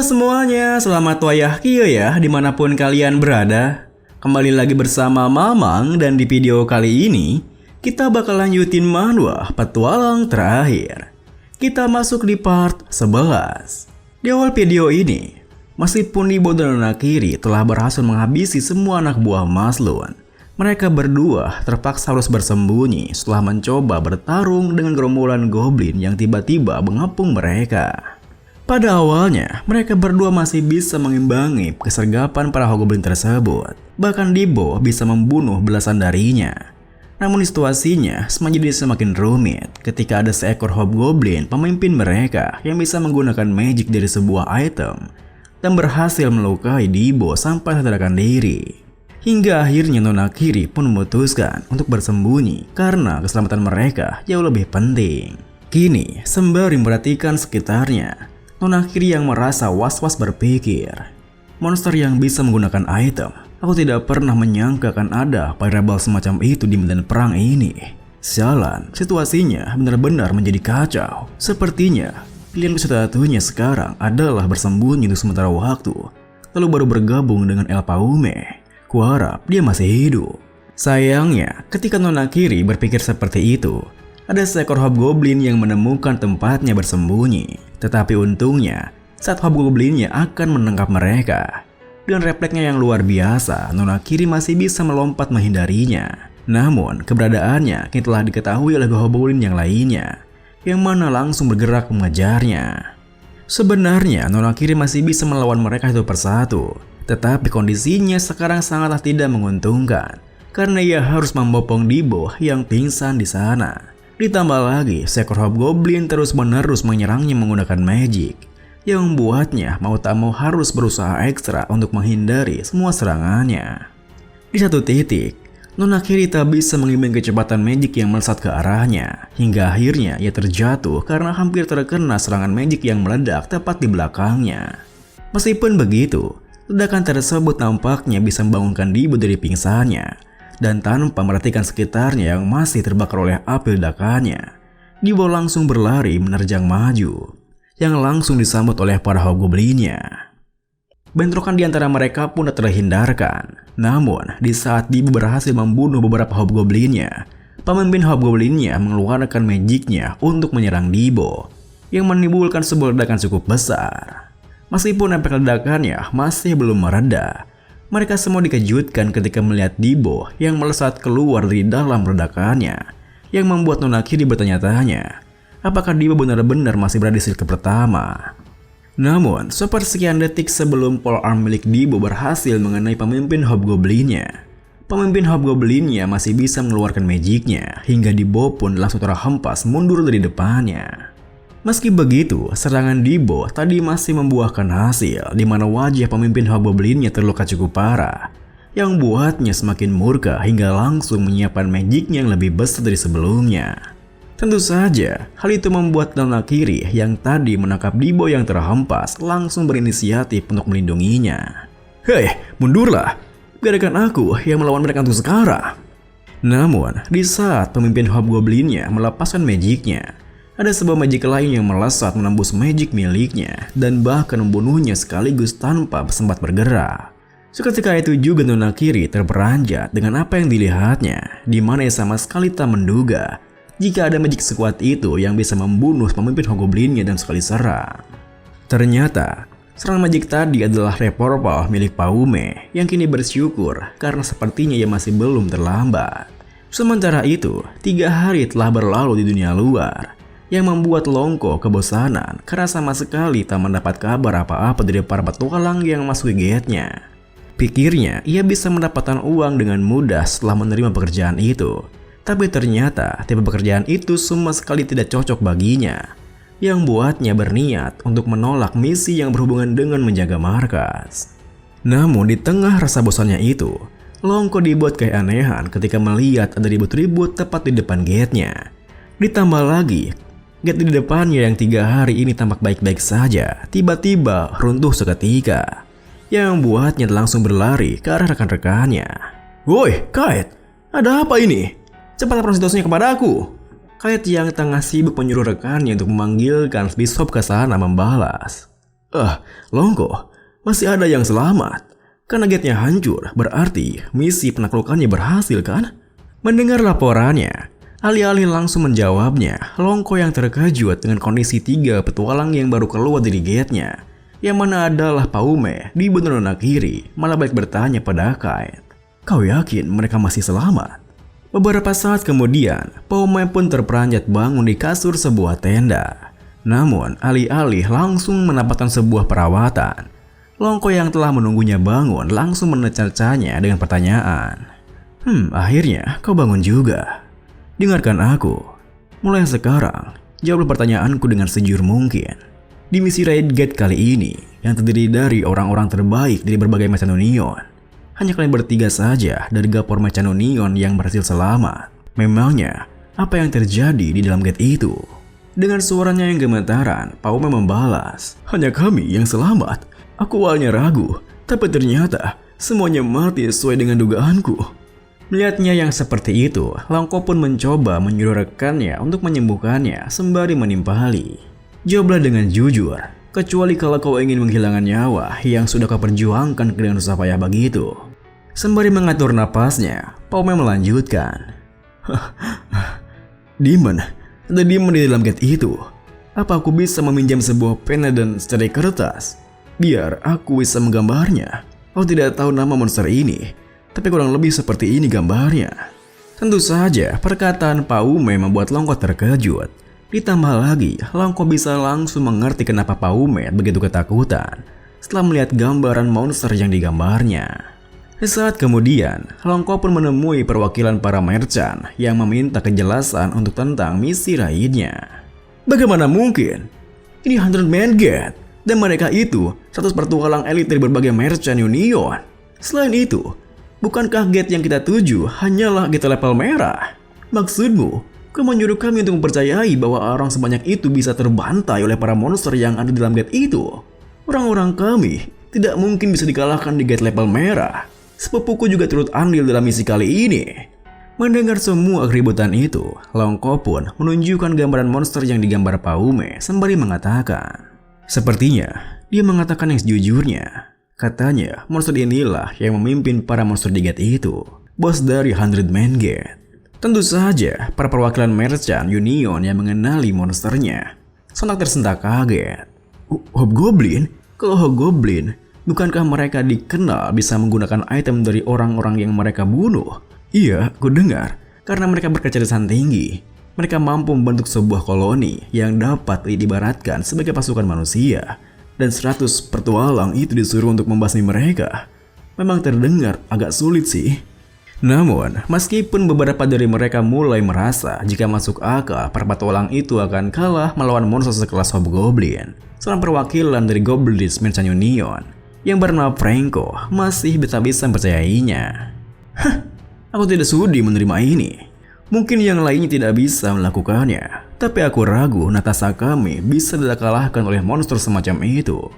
semuanya, selamat wayah kio ya dimanapun kalian berada. Kembali lagi bersama Mamang dan di video kali ini kita bakal lanjutin manhwa petualang terakhir. Kita masuk di part 11. Di awal video ini, meskipun Ibo dan Nonakiri telah berhasil menghabisi semua anak buah Maslun, mereka berdua terpaksa harus bersembunyi setelah mencoba bertarung dengan gerombolan goblin yang tiba-tiba mengepung mereka. Pada awalnya, mereka berdua masih bisa mengimbangi kesergapan para hobgoblin tersebut. Bahkan Ibo bisa membunuh belasan darinya. Namun situasinya menjadi semakin rumit ketika ada seekor hobgoblin pemimpin mereka yang bisa menggunakan magic dari sebuah item dan berhasil melukai Ibo sampai sadarkan diri. Hingga akhirnya Nonakiri pun memutuskan untuk bersembunyi karena keselamatan mereka jauh lebih penting. Kini, sembari memperhatikan sekitarnya, Nonakiri yang merasa was-was berpikir, monster yang bisa menggunakan item, aku tidak pernah menyangka akan ada fireball semacam itu di medan perang ini. Sialan, situasinya benar-benar menjadi kacau. Sepertinya, pilihanku satu-satunya sekarang adalah bersembunyi untuk sementara waktu, lalu baru bergabung dengan El Paume. Kuharap dia masih hidup. Sayangnya, ketika Nonakiri berpikir seperti itu, ada seekor hobgoblin yang menemukan tempatnya bersembunyi. Tetapi untungnya, saat hobgoblinnya akan menangkap mereka, dengan refleksnya yang luar biasa, Nonakiri masih bisa melompat menghindarinya. Namun, keberadaannya kini telah diketahui oleh hobgoblin yang lainnya, yang mana langsung bergerak mengejarnya. Sebenarnya, Nonakiri masih bisa melawan mereka satu persatu, tetapi kondisinya sekarang sangatlah tidak menguntungkan, karena ia harus membopong Ibo yang pingsan di sana. Ditambah lagi, seekor hobgoblin terus-menerus menyerangnya menggunakan magic, yang membuatnya mau tak mau harus berusaha ekstra untuk menghindari semua serangannya. Di satu titik, Nonakiri tak bisa mengimbangi kecepatan magic yang melesat ke arahnya, hingga akhirnya ia terjatuh karena hampir terkena serangan magic yang meledak tepat di belakangnya. Meskipun begitu, ledakan tersebut nampaknya bisa membangunkan Ibo dari pingsannya. Dan tanpa memperhatikan sekitarnya yang masih terbakar oleh api ledakannya, Ibo langsung berlari menerjang maju, yang langsung disambut oleh para hobgoblinnya. Bentrokan di antara mereka pun tak terhindarkan. Namun, di saat Ibo berhasil membunuh beberapa hobgoblinnya, pemimpin hobgoblinnya mengeluarkan magicnya untuk menyerang Ibo, yang menimbulkan sebuah ledakan cukup besar. Meskipun efek ledakannya masih belum mereda, mereka semua dikejutkan ketika melihat Ibo yang melesat keluar dari dalam ledakannya, yang membuat Nonakiri bertanya-tanya, apakah Ibo benar-benar masih berada di sirkuit pertama. Namun, sepersekian detik sebelum polearm milik Ibo berhasil mengenai pemimpin hobgoblinnya, pemimpin hobgoblinnya masih bisa mengeluarkan magicnya, hingga Ibo pun langsung terhempas mundur dari depannya. Meski begitu, serangan Ibo tadi masih membuahkan hasil, di mana wajah pemimpin hobgoblinnya terluka cukup parah, yang buatnya semakin murka hingga langsung menyiapkan magicnya yang lebih besar dari sebelumnya. Tentu saja, hal itu membuat Nonakiri yang tadi menangkap Ibo yang terhempas langsung berinisiatif untuk melindunginya. Hei, mundurlah, biarkan aku yang melawan mereka untuk sekarang. Namun, di saat pemimpin hobgoblinnya melepaskan magicnya, ada sebuah magic lain yang melesat menembus magic miliknya dan bahkan membunuhnya sekaligus tanpa sempat bergerak. Seketika itu juga Nonakiri terperanjat dengan apa yang dilihatnya, di mana ia sama sekali tak menduga jika ada magic sekuat itu yang bisa membunuh pemimpin hobgoblinnya dan sekali serang. Ternyata, serangan magic tadi adalah reporpal milik Paume yang kini bersyukur karena sepertinya ia masih belum terlambat. Sementara itu, 3 hari telah berlalu di dunia luar, yang membuat Longko kebosanan karena sama sekali tak mendapat kabar apa-apa dari para petualang yang masuk ke gate-nya. Pikirnya ia bisa mendapatkan uang dengan mudah setelah menerima pekerjaan itu, tapi ternyata tipe pekerjaan itu sama sekali tidak cocok baginya, yang buatnya berniat untuk menolak misi yang berhubungan dengan menjaga markas. Namun di tengah rasa bosannya itu, Longko dibuat keanehan ketika melihat ada ribut-ribut tepat di depan gate-nya. Ditambah lagi, gate di depannya yang 3 hari ini tampak baik-baik saja, tiba-tiba runtuh seketika, yang membuatnya langsung berlari ke arah rekan-rekannya. Woi, Kite, ada apa ini? Cepat laporkan situasinya kepada aku. Kite yang tengah sibuk menyuruh rekannya untuk memanggilkan Bishop ke sana membalas. Longko, masih ada yang selamat. Karena gate-nya hancur, berarti misi penaklukannya berhasil kan? Mendengar laporannya, alih-alih langsung menjawabnya, Longko yang terkejut dengan kondisi 3 petualang yang baru keluar dari gate-nya, yang mana adalah Paume di bener kiri, malah balik bertanya pada Kite. Kau yakin mereka masih selamat? Beberapa saat kemudian, Paume pun terperanjat bangun di kasur sebuah tenda. Namun, alih-alih langsung mendapatkan sebuah perawatan, Longko yang telah menunggunya bangun langsung menecercanya dengan pertanyaan. Akhirnya kau bangun juga. Dengarkan aku. Mulai sekarang, jawablah pertanyaanku dengan sejujur mungkin. Di misi raid gate kali ini, yang terdiri dari orang-orang terbaik dari berbagai Mechanonion, hanya kalian bertiga saja dari Gapor Mechanonion yang berhasil selamat. Memangnya, apa yang terjadi di dalam gate itu? Dengan suaranya yang gemetaran, Paume membalas, hanya kami yang selamat. Aku awalnya ragu, tapi ternyata semuanya mati sesuai dengan dugaanku. Melihatnya yang seperti itu, Longko pun mencoba menyuruh rekannya untuk menyembuhkannya sembari menimpali. Jawablah dengan jujur, kecuali kalau kau ingin menghilangkan nyawa yang sudah kau perjuangkan dengan susah payah begitu. Sembari mengatur napasnya, Paume melanjutkan. Demon, ada demon di dalam gate itu. Apa aku bisa meminjam sebuah pena dan secari kertas? Biar aku bisa menggambarnya. Aku tidak tahu nama monster ini, tapi kurang lebih seperti ini gambarnya. Tentu saja perkataan Paume membuat Longko terkejut. Ditambah lagi, Longko bisa langsung mengerti kenapa Paume begitu ketakutan setelah melihat gambaran monster yang digambarnya. Sesaat kemudian, Longko pun menemui perwakilan para merchant yang meminta kejelasan untuk tentang misi raidnya. Bagaimana mungkin? Ini 100 Man Gate. Dan mereka itu 100 petualang elit dari berbagai merchant union. Selain itu, bukankah gate yang kita tuju hanyalah gate level merah? Maksudmu, kau menyuruh kami untuk mempercayai bahwa orang sebanyak itu bisa terbantai oleh para monster yang ada di dalam gate itu? Orang-orang kami tidak mungkin bisa dikalahkan di gate level merah. Sepupuku juga turut andil dalam misi kali ini. Mendengar semua keributan itu, Longko pun menunjukkan gambaran monster yang digambar Paume sembari mengatakan, sepertinya, dia mengatakan yang sejujurnya. Katanya, monster inilah yang memimpin para monster di gate itu. Bos dari 100 Man Gate. Tentu saja, para perwakilan merchant union yang mengenali monsternya sontak tersentak kaget. Hobgoblin? Kalau Hobgoblin, bukankah mereka dikenal bisa menggunakan item dari orang-orang yang mereka bunuh? Iya, aku dengar. Karena mereka berkecerdasan tinggi. Mereka mampu membentuk sebuah koloni yang dapat diibaratkan sebagai pasukan manusia. Dan 100 petualang itu disuruh untuk membasmi mereka. Memang terdengar agak sulit sih. Namun, meskipun beberapa dari mereka mulai merasa jika masuk akal para petualang itu akan kalah melawan monster sekelas Hobgoblin, seorang perwakilan dari Goblins Merchant Union yang bernama Franco masih bisa mempercayainya. Aku tidak sudi menerima ini. Mungkin yang lainnya tidak bisa melakukannya, tapi aku ragu Natasha kami bisa tidak kalahkan oleh monster semacam itu.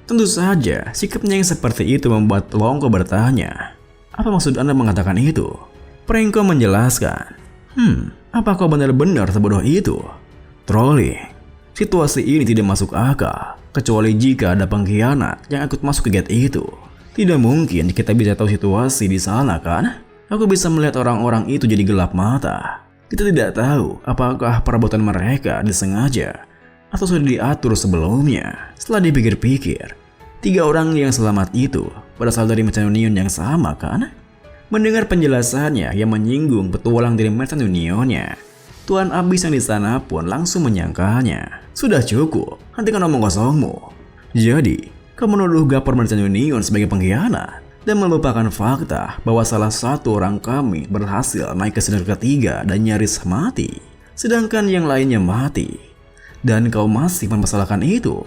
Tentu saja, sikapnya yang seperti itu membuat Longko bertanya, apa maksud Anda mengatakan itu? Franco menjelaskan, apa kau benar-benar sebodoh itu? Trolling, situasi ini tidak masuk akal, kecuali jika ada pengkhianat yang ikut masuk ke gate itu. Tidak mungkin kita bisa tahu situasi di sana kan? Aku bisa melihat orang-orang itu jadi gelap mata. Kita tidak tahu apakah perbuatan mereka disengaja atau sudah diatur sebelumnya. Setelah dipikir-pikir, 3 orang yang selamat itu berasal dari Merchant Union yang sama kan? Mendengar penjelasannya yang menyinggung petualang dari Merchant Unionnya, Tuan Abis yang di sana pun langsung menyangkalnya. Sudah cukup, hentikan omong kosongmu. Jadi, kau menuduh Gapor Merchant Union sebagai pengkhianat dan melupakan fakta bahwa salah satu orang kami berhasil naik ke senior ketiga dan nyaris mati, sedangkan yang lainnya mati. Dan kau masih mempersalahkan itu.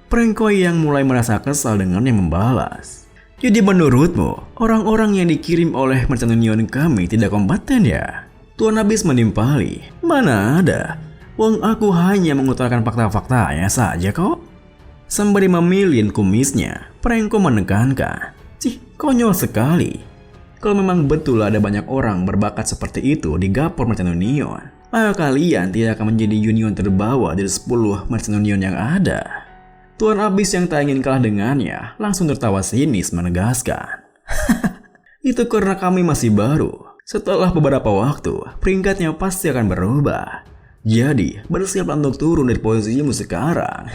Franco yang mulai merasa kesal dengannya membalas, jadi menurutmu orang-orang yang dikirim oleh Merchant Union kami tidak kompeten ya? Tuan Abis menimpali, mana ada. Wong aku hanya mengutarakan fakta-faktanya saja kok. Sembari memilih kumisnya, Franco menekankan, konyol sekali. Kalau memang betul ada banyak orang berbakat seperti itu di Gapor Merchant Union, maka kalian tidak akan menjadi union terbawa dari 10 Merchant Union yang ada. Tuan Abyss yang tak ingin kalah dengannya langsung tertawa sinis menegaskan, "Itu karena kami masih baru. Setelah beberapa waktu, peringkatnya pasti akan berubah. Jadi, bersiaplah untuk turun dari posisimu sekarang."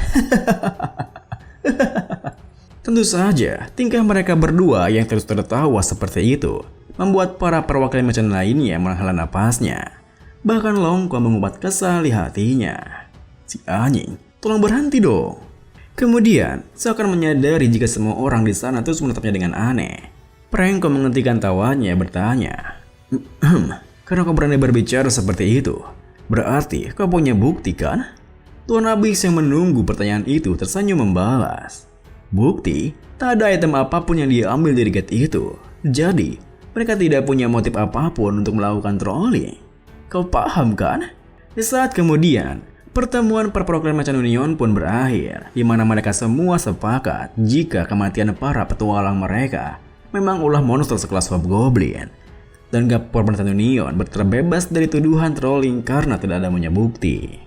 Tentu saja, tingkah mereka berdua yang terus tertawa seperti itu membuat para perwakilan macan lainnya menghela napasnya. Bahkan Longko mengumpat kesal di hatinya. "Si anjing, tolong berhenti dong." Kemudian, seakan menyadari jika semua orang di sana terus menatapnya dengan aneh, Prengko menghentikan tawanya bertanya, "Karena kau berani berbicara seperti itu, berarti kau punya bukti kan?" Tuan Abyss yang menunggu pertanyaan itu tersenyum membalas, "Bukti? Tak ada item apapun yang diambil dari gate itu. Jadi, mereka tidak punya motif apapun untuk melakukan trolling. Kau paham kan?" Di saat kemudian, pertemuan perwakilan Macan Union pun berakhir, di mana mereka semua sepakat jika kematian para petualang mereka memang ulah monster sekelas Hobgoblin. Dan Gapor Macan Union terbebas dari tuduhan trolling karena tidak ada banyak bukti.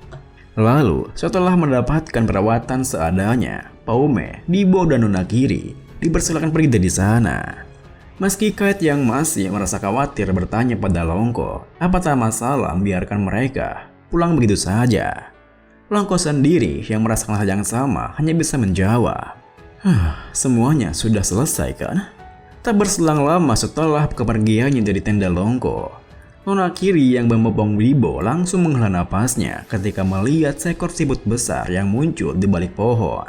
Lalu, setelah mendapatkan perawatan seadanya, Paume, Dibo, dan Nonagiri dipersilakan pergi dari sana. Meski Kite yang masih merasa khawatir bertanya pada Longko, apa tak masalah membiarkan mereka pulang begitu saja. Longko sendiri yang merasakan hal yang sama hanya bisa menjawab, "Semuanya sudah selesai kan?" Tak berselang lama setelah kepergiannya dari tenda Longko, Nonagiri yang membopong Dibo langsung menghela napasnya ketika melihat seekor siput besar yang muncul di balik pohon.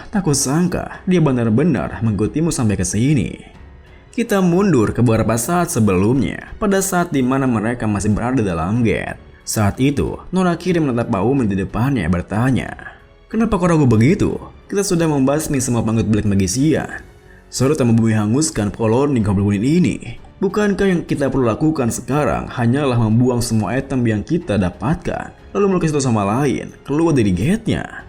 Tak kusangka dia benar-benar mengikutimu sampai ke sini." Kita mundur ke beberapa saat sebelumnya, pada saat di mana mereka masih berada dalam gate. Saat itu, Nonagiri menatap Paume di depannya bertanya, "Kenapa kau ragu begitu? Kita sudah membasmi semua pengikut Black Magician. Serta membumi hanguskan koloni Goblin ini. Bukankah yang kita perlu lakukan sekarang hanyalah membuang semua item yang kita dapatkan, lalu melukis satu sama lain keluar dari gate-nya?"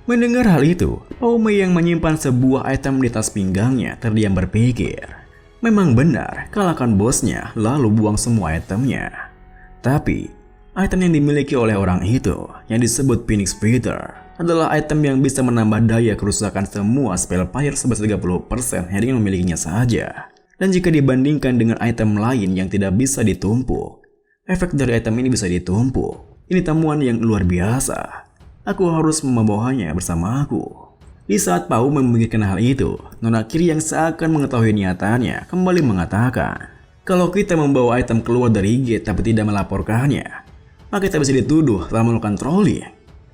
Mendengar hal itu, Paume yang menyimpan sebuah item di atas pinggangnya terdiam berpikir. Memang benar, kalahkan bosnya lalu buang semua itemnya. Tapi, item yang dimiliki oleh orang itu, yang disebut Phoenix Feather, adalah item yang bisa menambah daya kerusakan semua spell fire sebesar 30% yang dengan memilikinya saja. Dan jika dibandingkan dengan item lain yang tidak bisa ditumpuk, efek dari item ini bisa ditumpuk. Ini temuan yang luar biasa. Aku harus membawanya bersamaku. Di saat Paume memikirkan hal itu, Nonagiri yang seakan mengetahui niatannya kembali mengatakan, "Kalau kita membawa item keluar dari gate tapi tidak melaporkannya, maka kita bisa dituduh telah melakukan trolling.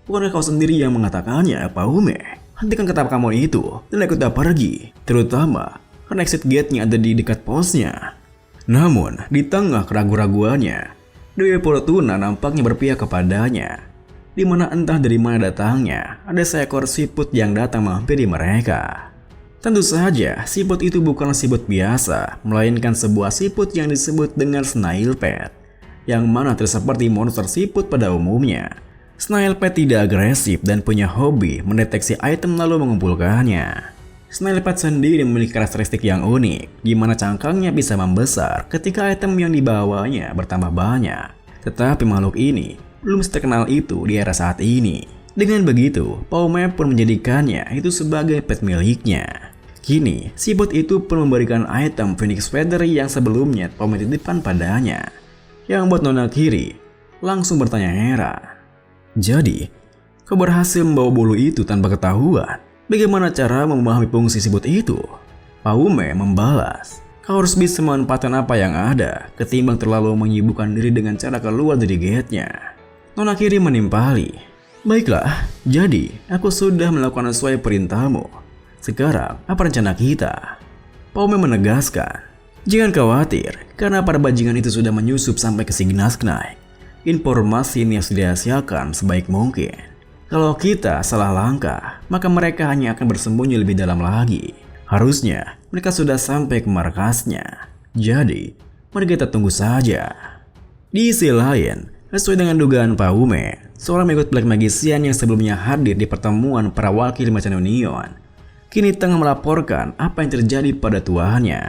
Bukankah kau sendiri yang mengatakannya, Paume? Hentikan kata kamu itu dan ikutlah pergi, terutama karena exit gate-nya ada di dekat posnya." Namun, di tengah keraguan-raguannya, Dewi Fortuna nampaknya berpihak kepadanya, di mana entah dari mana datangnya, ada seekor siput yang datang menghampiri mereka. Tentu saja, siput itu bukanlah siput biasa, melainkan sebuah siput yang disebut dengan Snailpet, yang mana seperti monster siput pada umumnya. Snailpet tidak agresif dan punya hobi mendeteksi item lalu mengumpulkannya. Snailpet sendiri memiliki karakteristik yang unik, di mana cangkangnya bisa membesar ketika item yang dibawanya bertambah banyak. Tetapi makhluk ini belum terkenal itu di era saat ini. Dengan begitu, Paume pun menjadikannya itu sebagai pet miliknya. Kini, siput itu pun memberikan item Phoenix Feather yang sebelumnya Paume titipkan padanya, yang membuat Nonagiri langsung bertanya heran. "Jadi, kau berhasil membawa bulu itu tanpa ketahuan? Bagaimana cara memahami fungsi siput itu?" Paume membalas, "Kau harus bisa memanfaatkan apa yang ada, ketimbang terlalu menyibukkan diri dengan cara keluar dari gate-nya." Nonagiri menimpali, "Baiklah, jadi aku sudah melakukan sesuai perintahmu. Sekarang, apa rencana kita?" Paume menegaskan, "Jangan khawatir, karena para bajingan itu sudah menyusup sampai ke Signasknight. Informasi ini harus dirahasiakan sebaik mungkin. Kalau kita salah langkah, maka mereka hanya akan bersembunyi lebih dalam lagi. Harusnya, mereka sudah sampai ke markasnya. Jadi, mari kita tunggu saja." Di sisi lain, sesuai dengan dugaan Paume, seorang pengikut Black Magician yang sebelumnya hadir di pertemuan para wakil Macan Union, kini tengah melaporkan apa yang terjadi pada tuannya.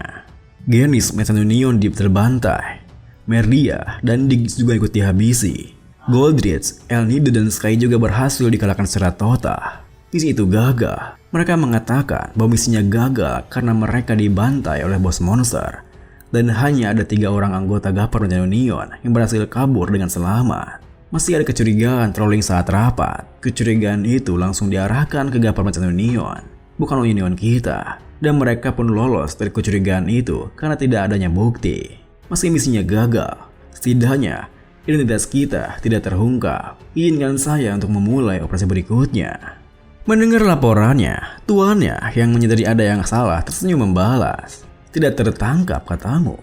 Genis Macan Union terbantai, Merdia dan Diggs juga ikut dihabisi. Goldrich, El Nido dan Sky juga berhasil dikalahkan secara total. Misi itu gagal. Mereka mengatakan bahwa misinya gagal karena mereka dibantai oleh bos monster. Dan hanya ada 3 orang anggota Government Union yang berhasil kabur dengan selamat. Masih ada kecurigaan trolling saat rapat. Kecurigaan itu langsung diarahkan ke Government Union, bukan Union kita. Dan mereka pun lolos dari kecurigaan itu karena tidak adanya bukti. Meski misinya gagal, setidaknya identitas kita tidak terungkap. Izinkan saya untuk memulai operasi berikutnya. Mendengar laporannya, tuannya yang menyadari ada yang salah tersenyum membalas. Tidak tertangkap, katamu.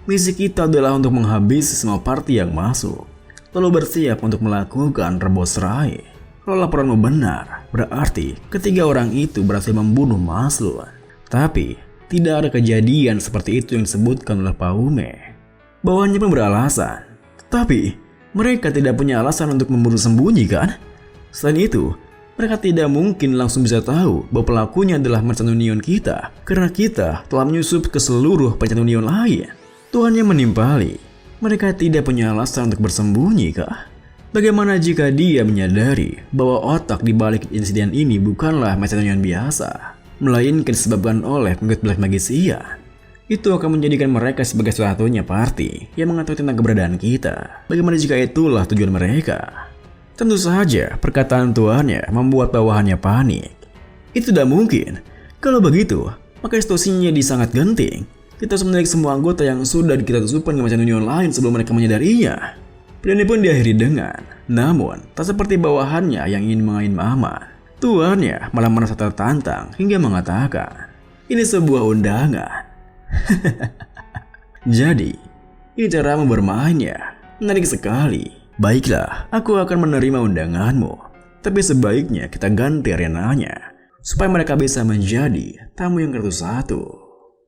Misi kita adalah untuk menghabisi semua party yang masuk, lalu bersiap untuk melakukan rebus rai. Kalau laporanmu benar, berarti ketiga orang itu berhasil membunuh Maslun. Tapi, tidak ada kejadian seperti itu yang disebutkan oleh Paume. Bawahannya pun beralasan. Tapi, mereka tidak punya alasan untuk membunuh sembunyi kan? Selain itu, mereka tidak mungkin langsung bisa tahu bahwa pelakunya adalah Merchant Union kita, karena kita telah menyusup ke seluruh Merchant Union lain. Tuannya menimpali, mereka tidak punya alasan untuk bersembunyi kah? Bagaimana jika dia menyadari bahwa otak di balik insiden ini bukanlah Merchant Union biasa, melainkan disebabkan oleh pengikut Black Magician? Itu akan menjadikan mereka sebagai satu-satunya party yang mengetahui tentang keberadaan kita. Bagaimana jika itulah tujuan mereka? Tentu saja perkataan tuannya membuat bawahannya panik. Itu tidak mungkin. Kalau begitu, maka situasinya sangat genting. Kita harus menarik semua anggota yang sudah kita tusupkan ke Merchant Union lain sebelum mereka menyadarinya. Pilihan ini pun diakhiri dengan, namun tak seperti bawahannya yang ingin mengain aman. Tuannya malah merasa tertantang hingga mengatakan, ini sebuah undangan. Jadi, ini caramu bermainnya. Menarik sekali. Baiklah, aku akan menerima undanganmu. Tapi sebaiknya kita ganti arenanya, supaya mereka bisa menjadi tamu yang ke-1.